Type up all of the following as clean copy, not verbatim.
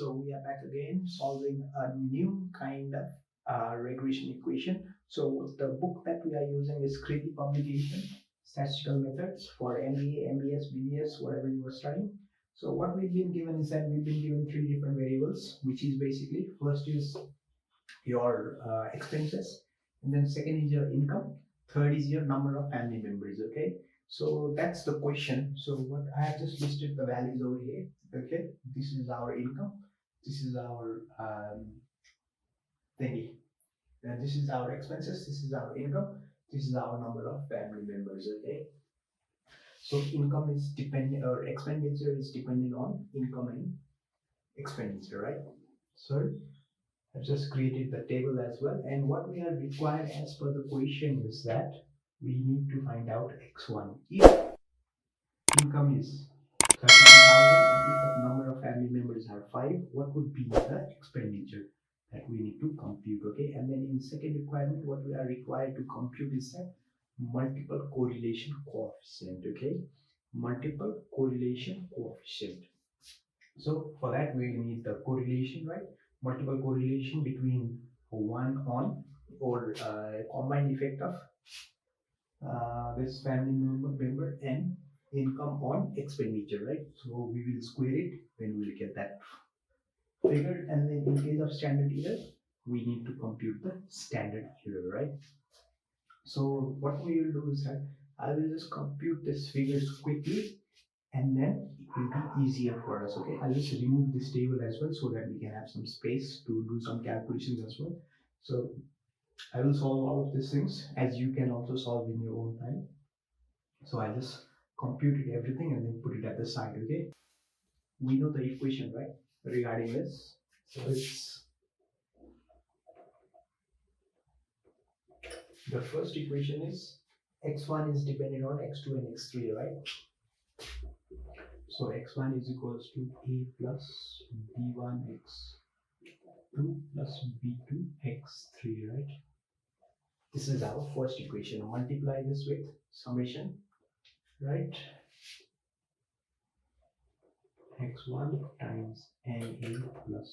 so we are back again solving a new kind of regression equation. So the book that we are using is Kriti publication, Statistical Methods for MBA, MBS, BBS, whatever you are studying. So what we've been given is that we've been given three different variables, which is basically first is your expenses, and then second is your income, third is your number of family members. Okay, so that's the question. So what I have just listed the values over here. Okay, this is our income, this is our thingy, and this is our expenses, this is our income, this is our number of family members. Okay, so income is dependent, or expenditure is dependent on income and expenditure, right? So I've just created the table as well, and what we are required as per the question is that we need to find out x1. If income is 31,000 and if the number of family members are 5, what would be the expenditure that we need to compute? Okay, and then in second requirement, what we are required to compute is that multiple correlation coefficient. Okay, multiple correlation coefficient. So for that we need the correlation, right? Multiple correlation between one on, or combined effect of this family member and income on expenditure, right? So we will square it when we will get that figure, and then in case of standard error, we need to compute the standard error, right? So what we will do is that I will just compute these figures quickly, and then it will be easier for us. Okay, I'll just remove this table as well so that we can have some space to do some calculations as well. So I will solve all of these things as you can also solve in your own time. So I just computed everything and then put it at the side. Okay, we know the equation, right, regarding this. So it's the first equation is x1 is dependent on x2 and x3, right? So x1 is equals to a plus b1 x2 plus b2 x3, right? This is our first equation. Multiply this with summation, right? x1 times na plus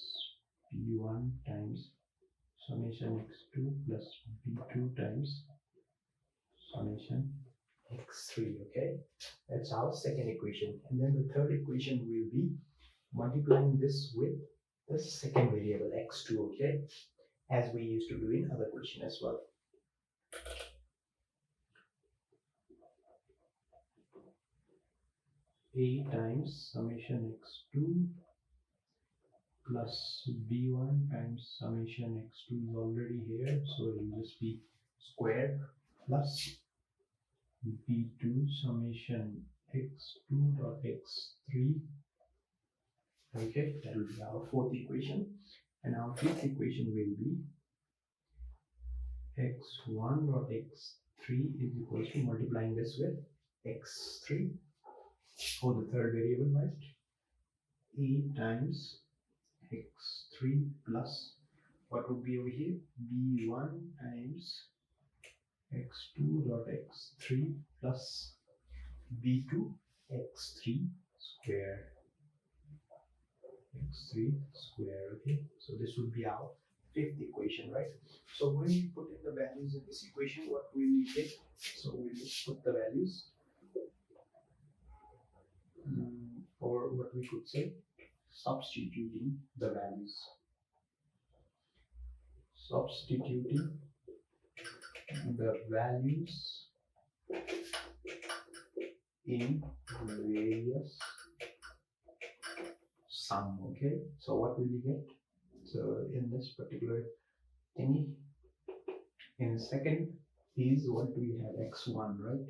b1 times summation x2 plus b2 times summation x3. Okay, that's our second equation. And then the third equation will be multiplying this with the second variable x2. Okay, as we used to do in other question as well. A times summation x2 plus b1 times summation x2 is already here, so it will just be square, plus b2 summation x2 dot x3. Okay, that will be our fourth equation. And our fifth equation will be x1 dot x3 is equals to multiplying this with x3 for the third variable, right? A times x3 plus what would be over here, b1 times x2 dot x3 plus b2 x3 square, x3 square. Okay, so this would be our fifth equation, right? So when you put in the values in this equation, what will we get? So we'll just put the values, or what we could say, substituting the values. Substituting the values in various sum. Okay, so what will we get? So in this particular thingy, in second is what we have, x1, right?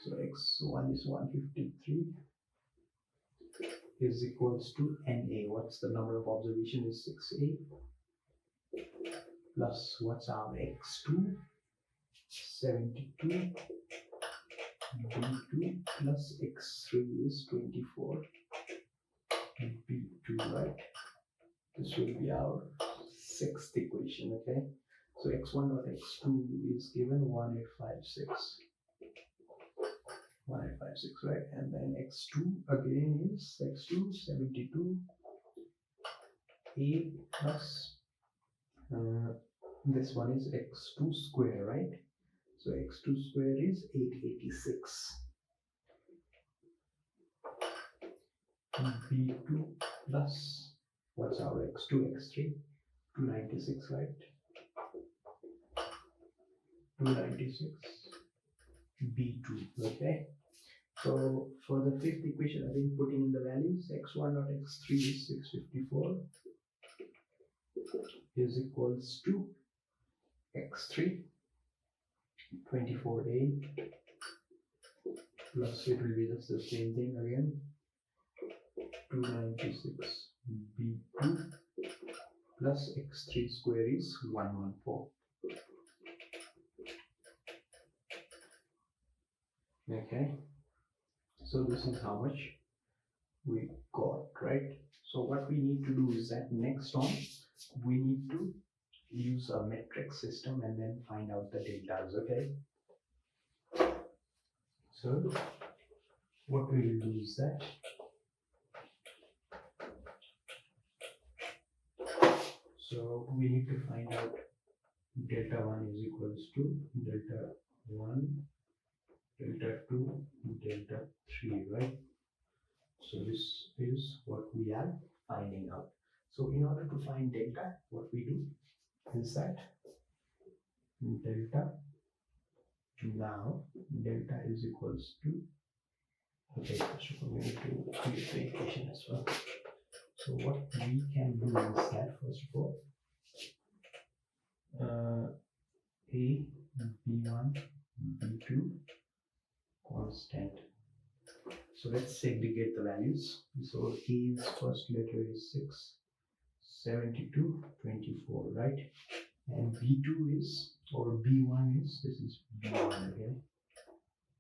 So x1 is 153 is equals to na. What's the number of observation is 6a, plus what's our x2, 72, b2 plus x3 is 24, b2, right? This will be our sixth equation. Okay, so x1 dot x2 is given 1856, 1856, right? And then x2 again is x2, 72, a plus this one is x2 square, right? So x2 square is 886. b2 plus what's our x2, x3? 296, right? 296 b2. Okay. So for the fifth equation, I've been putting in the values. X1 dot x3 is 654 is equals to x3 24a plus it will be just the same thing again 296 b2 plus x3 square is 114. Okay, so this is how much we got, right? So what we need to do is that next on we need to use a metric system and then find out the deltas. Okay, so what we will do is that so we need to find out delta 1 is equals to delta 1, delta 2, delta 3, right? So this is what we are finding out. So in order to find delta, what we do is that delta is equals to, okay, first of all we need to create the equation as well. So what we can do is that first of all a, b1, b2 constant. So let's segregate the values. So A's first letter is 6, 72, 24, right? And B2 is, or B1 is, this is B1 again.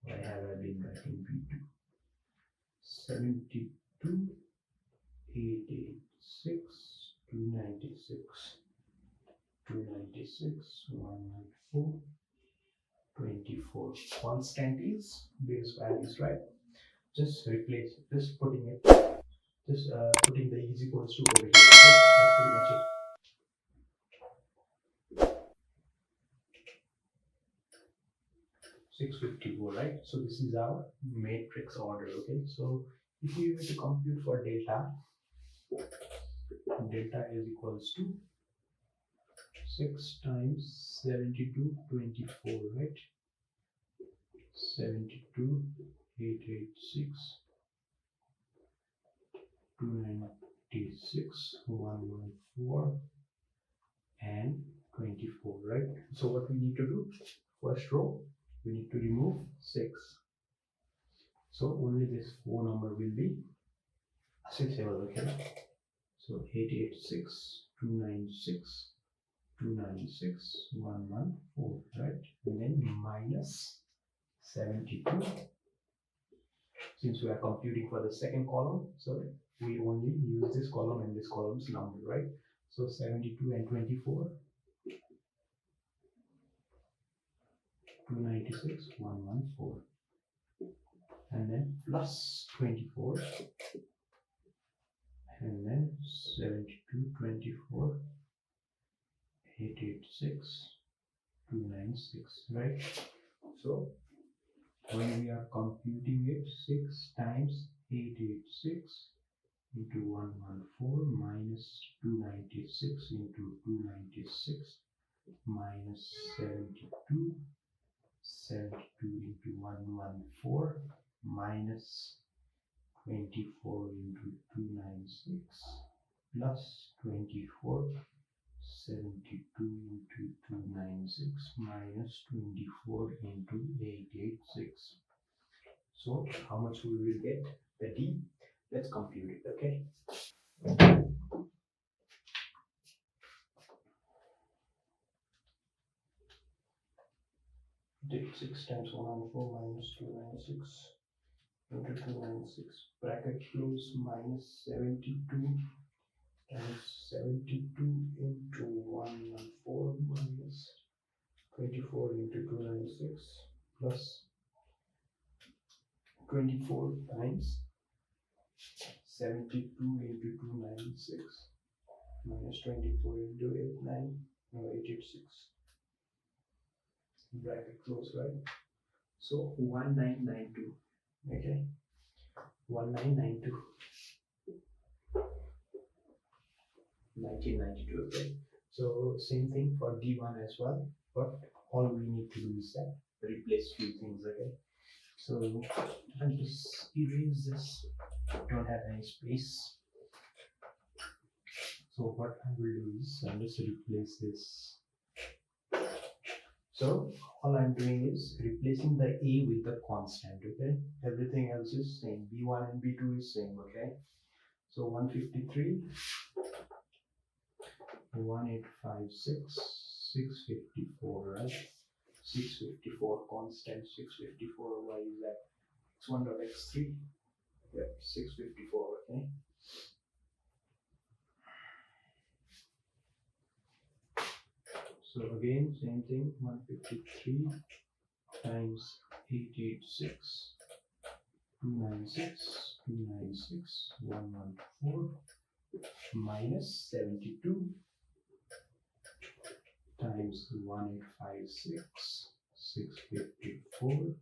Why have I been writing B2? 72, 886, 296, 296, 114, 24. Constant is base values, right? Just replace, just putting it, putting the is equals to over here. Okay? That's pretty much it. 654, right? So this is our matrix order. Okay, so if we were to compute for delta is equals to 6 times 72, 24, right? 72, 886, 296, 114, and 24, right? So what we need to do, first row, we need to remove 6. So only this 4 number will be accessible, okay? So 886, 296, 296, 114, right? And then minus 72. Since we are computing for the second column, so we only use this column and this column's number, right? So 72 and 24, 296, 114. And then plus 24. And then 72, 24, 886, 296, right? So when we are computing it, 6 times 886 into 114 minus 296 into 296 minus 72, 72 into 114 minus 24 into 296 plus 24, 72 into 296 minus 24 into 886. So how much we will get? The D. Let's compute it, okay? Take 6 times 114 minus 296 into 296. Bracket close minus 72 times 72 into 114 minus 24 into 296 plus 24 times 72 into 296 minus 24 into 886 bracket close, right? So 1992, okay, 1992, 1992, okay. So same thing for D1 as well, but all we need to do is that replace few things, okay. So I'll just erase this, don't have any space. So what I will do is I'll just replace this. So all I'm doing is replacing the A with the constant, okay? Everything else is same. B1 and B2 is same, okay? So 153, 1856, 654, right? 654 constant, 654, why is that? X1.x3, yep, 654, okay? So again, same thing, 153 times 886, 296, 296, 114, minus 72 times 1856, 654,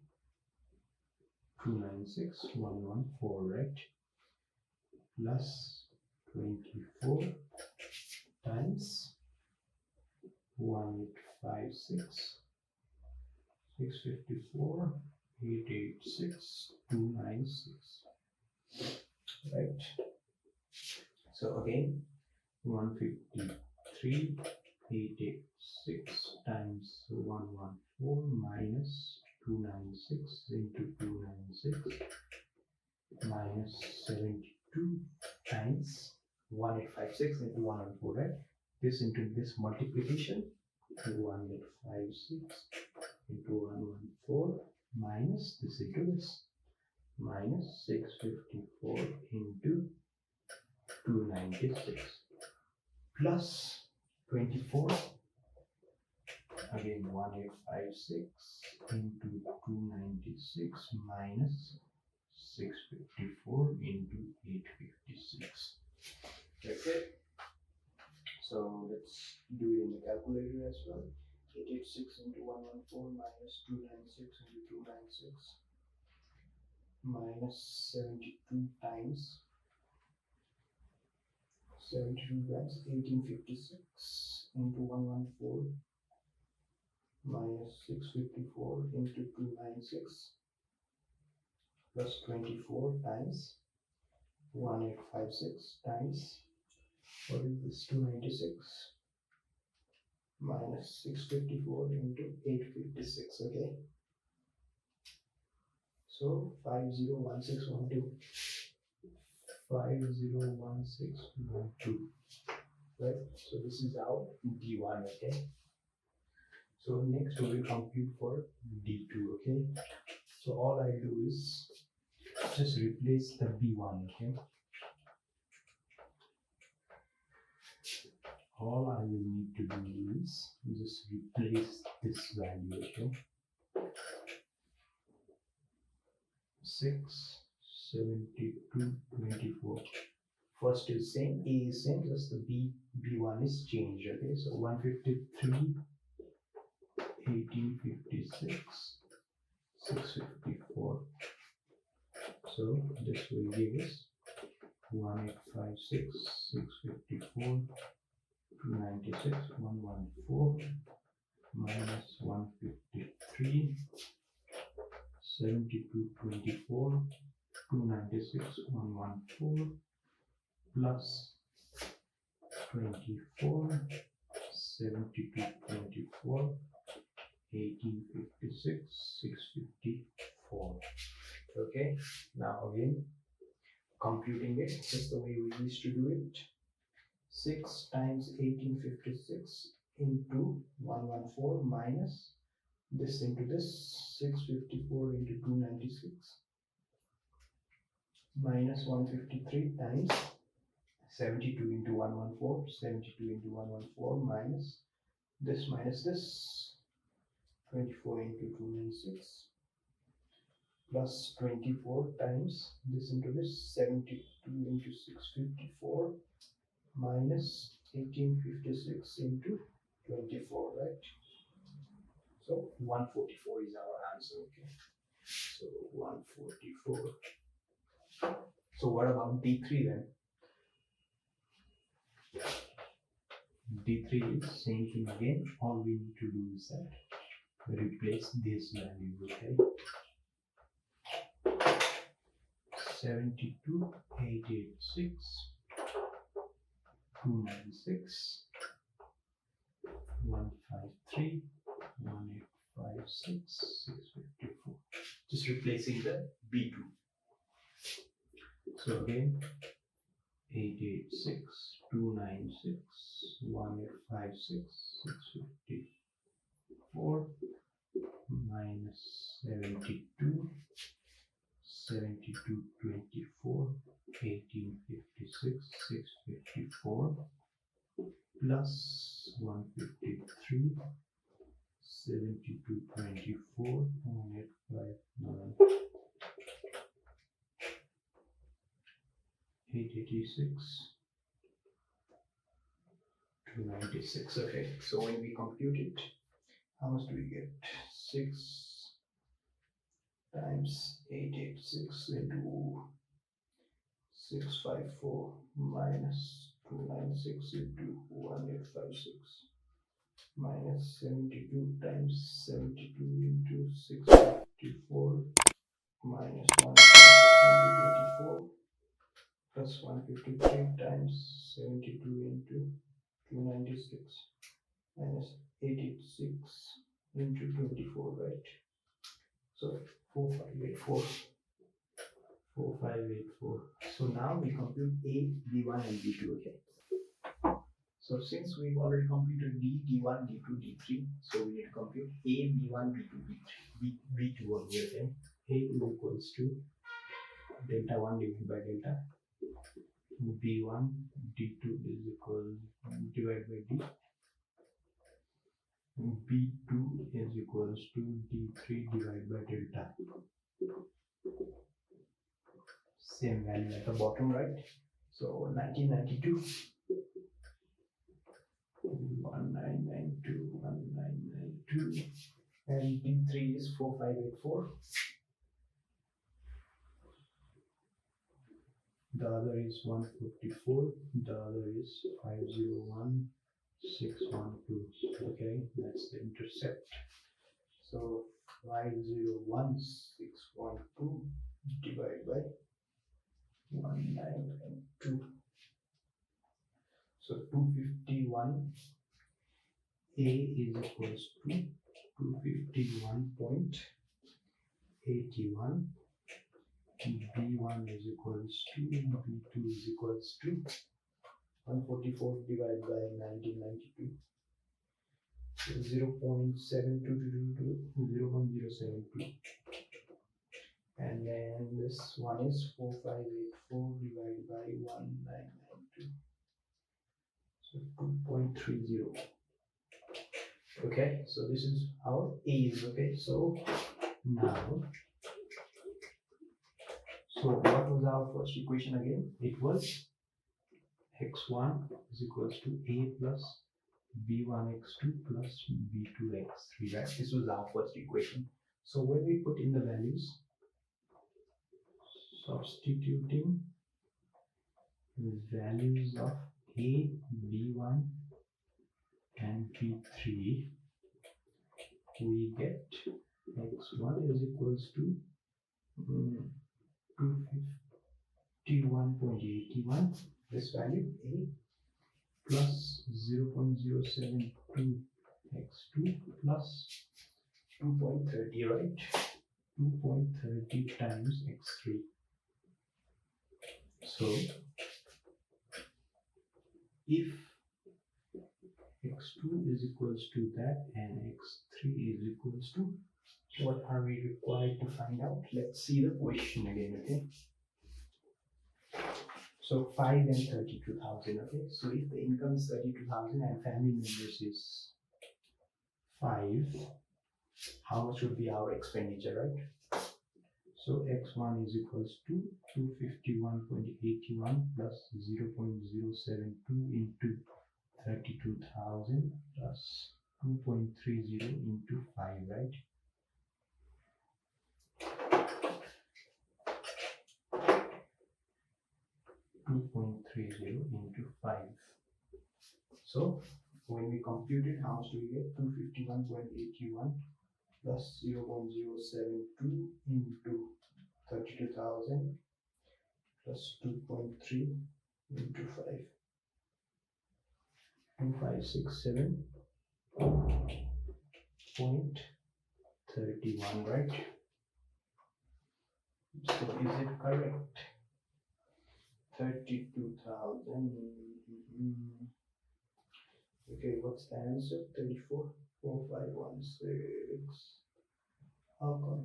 296, 114, right? Plus 24 times 1856, 654, 886, 296, right? So again, 153, 886 times 114 minus 296 into 296 minus 72 times 1856 into 114, right? This into this multiplication, 1856 into 114 minus this into this, minus 654 into 296 plus 24, again 1856 into 296 minus 654 into 856. Okay, so let's do it in the calculator as well. 886 into 114 minus 296 into 296 minus 72 times 1856 into 114 minus 654 into 296 plus 24 times 1856 times, what is this, 296 minus 654 into 856, okay. So 501612, 501612, right? So this is our D1, okay. So next we will compute for D2, okay. So all I do is just replace the B1, okay. All I will need to do is just replace this value, okay. 6, 72, 24. First is same, A is same, just the B1 is changed, okay. So 153, 1856, 654. So this will give us 1856, 654, 296, 114 minus 153, 72, 24, 296, 114 plus 24, 72, 24, 1856, 654. Okay, now again computing it just the way we used to do it. 6 times 1856 into 114 minus this into this, 654 into 296 minus 153 times 72 into 114, 72 into 114 minus this, 24 into 296 plus 24 times this into this, 72 into 654 minus 1856 into 24, right? So 144 is our answer. Okay, so 144. So what about D3 then? D3 is same thing again. All we need to do is that replace this value. Okay, 72, 886, 296, 153, 1856, 654. Just replacing the B2. So again, 886, 296, 1856, 654, minus 72, 72, 24, 1856, 654, plus 153, 72, 24, 1859, 886, 296. Okay, so when we compute it, how much do we get? 6 times 886 into 654 minus 296 into 1856 minus 72 times 72 into 654 minus 156 into 24 plus 153 times 72 into 296 minus 886 into 24, right? So 4584. 4584. So now we compute A, B1 and B2. Okay. So since we've already computed D, D1, D2, D3, so we need to compute A, B1, B2, B3, B2 only. Okay. A is equals to delta 1 divided by delta B1, D2 is equal divided by D. B2 is equals to D3 divided by delta. Same value at the bottom, right? So 1992, 1992, 1992, and D3 is 4584. The other is 154. The other is 501, 612. Okay, that's the intercept. So 501, 612 divided by 192. So 251 A is equals to 251.81. B1 is equals to B2 is equals to 144 divided by 1992. So 0.72 to 0.072. And then this one is 4584 divided by 1992. So 2.30. Okay, so this is our A's. Okay, so now, so what was our first equation again? It was x1 is equals to A plus B1 x2 plus B2 x3, right? This was our first equation. So when we put in the values, substituting values of A, B1 and B3, we get x1 is equals to 251.81, this value A, plus 0.072 x2 plus 2.30, right? 2.30 times x3. So if x2 is equals to that and x3 is equals to, what are we required to find out? Let's see the question again. Okay, so 5 and 32,000. Okay, so if the income is 32,000 and family members is 5, how much would be our expenditure, right? So x1 is equals to 251.81 plus 0.072 into 32,000 plus 2.30 into 5, right? into 5. So when we compute it, how much do we get? 251.81 plus 0.072 into 32,000 plus 2.3 into 5. 2567.31, right? So is it correct? 32,000. Okay, what's the answer? 34,4516. How come?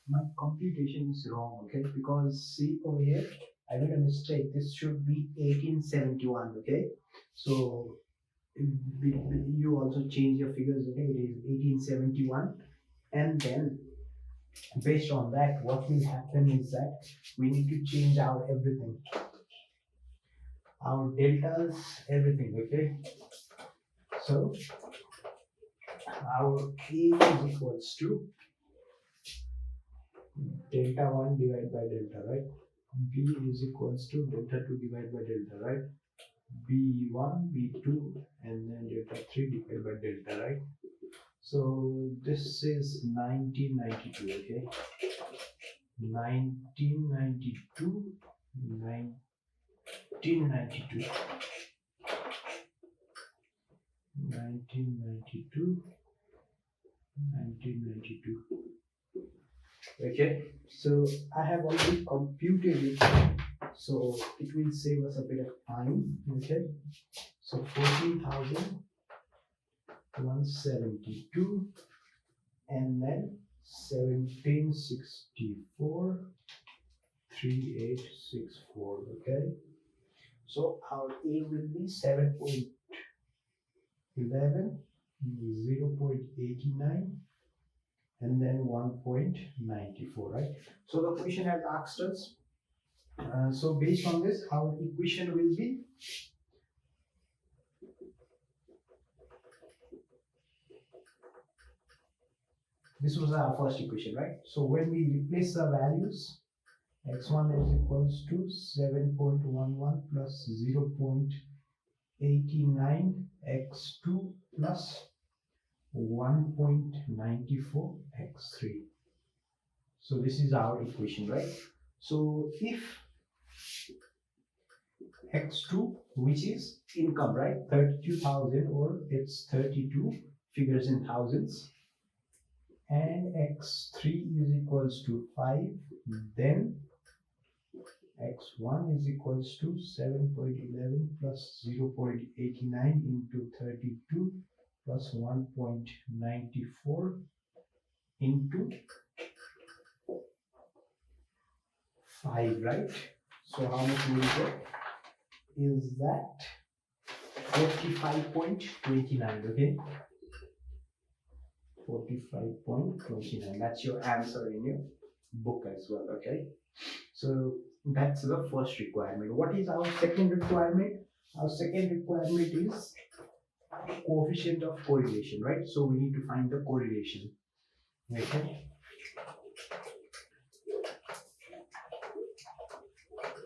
My computation is wrong, okay? Because see over here, I made a mistake. This should be 1871, okay? So you also change your figures, okay? It is 1871, and then based on that, what will happen is that we need to change our everything, our deltas, everything, okay? So our A is equals to delta 1 divided by delta, right? B is equals to delta 2 divided by delta, right? B1, B2, and then delta 3 divided by delta, right? So this is 1992, okay? 1992, 1992, 1992. Okay, so I have already computed it, so it will save us a bit of time. Okay, so 14,172 and then 1764,3864. Okay, so our A will be 7.11, 0.89, and then 1.94, right? So the question has asked us, so based on this, our equation will be this was our first equation, right? So when we replace the values, x1 is equals to 7.11 plus 0.89, x2 plus 1.94, x3. So this is our equation, right? So if x2, which is income, right? 32,000, or it's 32 figures in thousands, and x3 is equals to 5, then x1 is equals to 7.11 plus 0.89 into 32 plus 1.94 into 5, right? So how much will we get? Is that 45.29, okay? 45.29. That's your answer in your book as well, okay? So that's the first requirement. What is our second requirement? Our second requirement is coefficient of correlation, right? So we need to find the correlation, okay?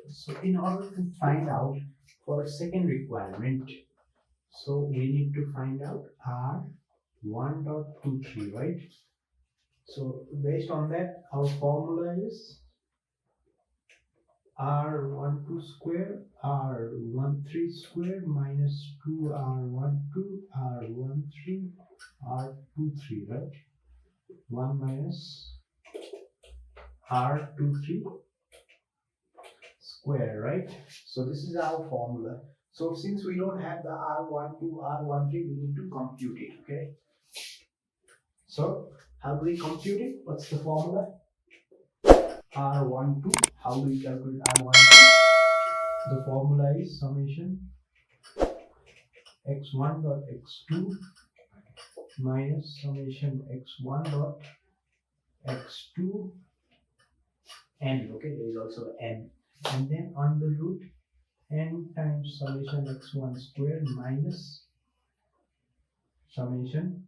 So in order to find out for second requirement, so we need to find out R1.23, right? So based on that, our formula is R12 square, R13 square minus 2R12, R13, R23, right? 1 minus R23 square, right? So this is our formula. So since we don't have the R12, R13, we need to compute it, okay? So how do we compute it? What's the formula? R12, how do we calculate R12? The formula is summation x1 dot x2 minus summation x1 dot x2 n, okay? There is also n. and then under root n times summation x1 square minus summation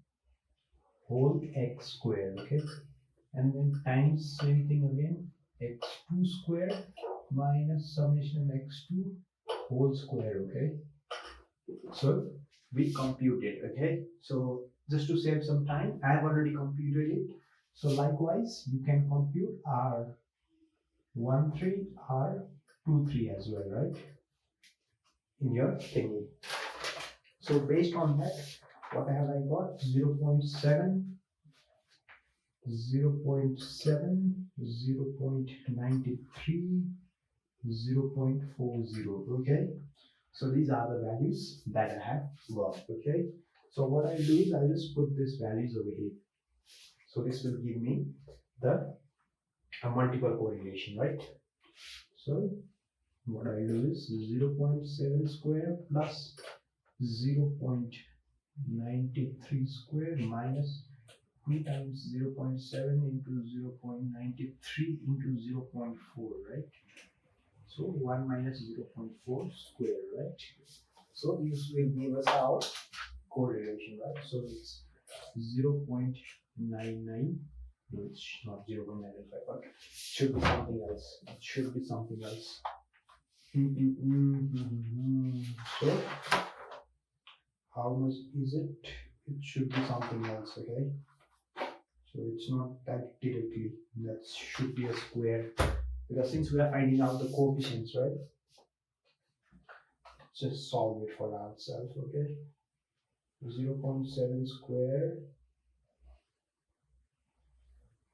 whole x square, okay, and then times same thing again, x2 square minus summation x2 whole square, okay. So we compute it, okay. So just to save some time, I have already computed it. So likewise, you can compute R13, R23 as well, right, in your thingy. So based on that, what have I got? 0.7, 0.7, 0.93, 0.40, okay. So these are the values that I have got, okay. So what I'll do is I'll just put these values over here. So this will give me the multiple correlation, right? So what I do is 0.7 square plus 0.93 square minus 2 times 0.7 into 0.93 into 0.4, right? So 1 minus 0.4 square, right? So this will give us our correlation, right? So it's 0.99. No, it's not 0.95, but it should be something else. It should be something else. So how much is it? It should be something else, okay? So it's not that directly. That should be a square. Because since we are finding out the coefficients, right? Just solve it for ourselves, okay? 0.7 square.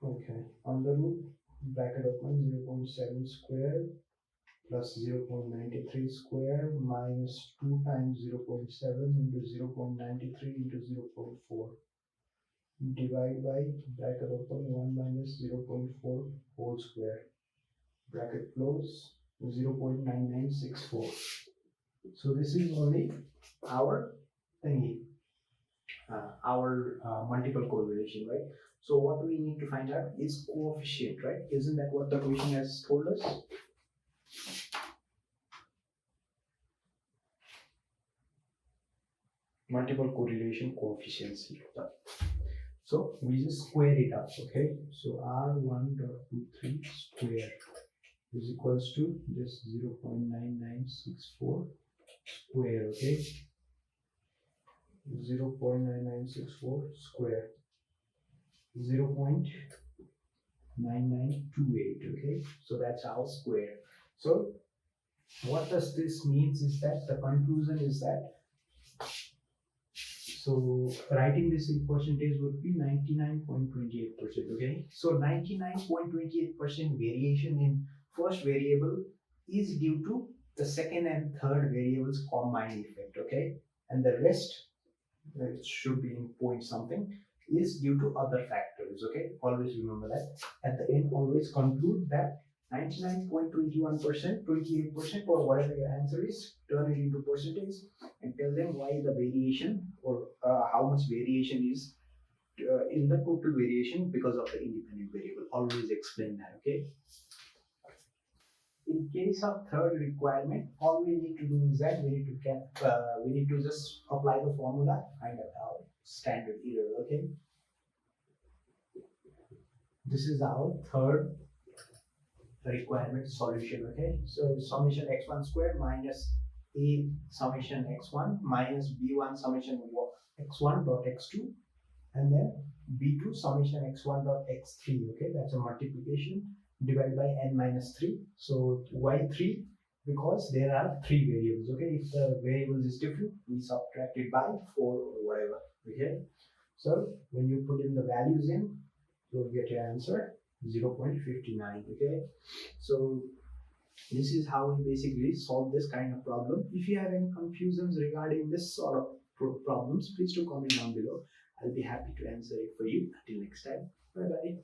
Okay, under root bracket open 0.7 square plus 0.93 square minus 2 times 0.7 into 0.93 into 0.4 divide by bracket open 1 minus 0.4 whole square bracket close 0.9964. So this is only our thingy, our multiple correlation, right? So what we need to find out is coefficient, right? Isn't that what the question has told us? Multiple correlation coefficients. So we just square it up, okay? So R1.23 square is equals to this 0.9964 square, okay? 0.9964 square, 0.9928, okay? So that's our square. So what does this means is that the conclusion is that, so writing this in percentage would be 99.28%, okay? So 99.28% variation in first variable is due to the second and third variables combined effect, okay? And the rest, it should be in point something, is due to other factors, okay? Always remember that. At the end, always conclude that 99.21%, 28%, or whatever your answer is, turn it into percentage and tell them why the variation or how much variation is in the total variation because of the independent variable. Always explain that, okay? In case of third requirement, all we need to do is that we need to just apply the formula and our standard error, okay? This is our third requirement solution, okay? So summation x1 squared minus a summation x1 minus b1 summation x1 dot x2 and then b2 summation x1 dot x3, okay? That's a multiplication divided by n minus 3. So why 3? Because there are 3 variables, okay? If the variables is different, we subtract it by 4 or whatever, okay? So when you put in the values in, you'll get your answer 0.59, okay? So this is how we basically solve this kind of problem. If you have any confusions regarding this sort of problems, please do comment down below. I'll be happy to answer it for you. Until next time, bye bye.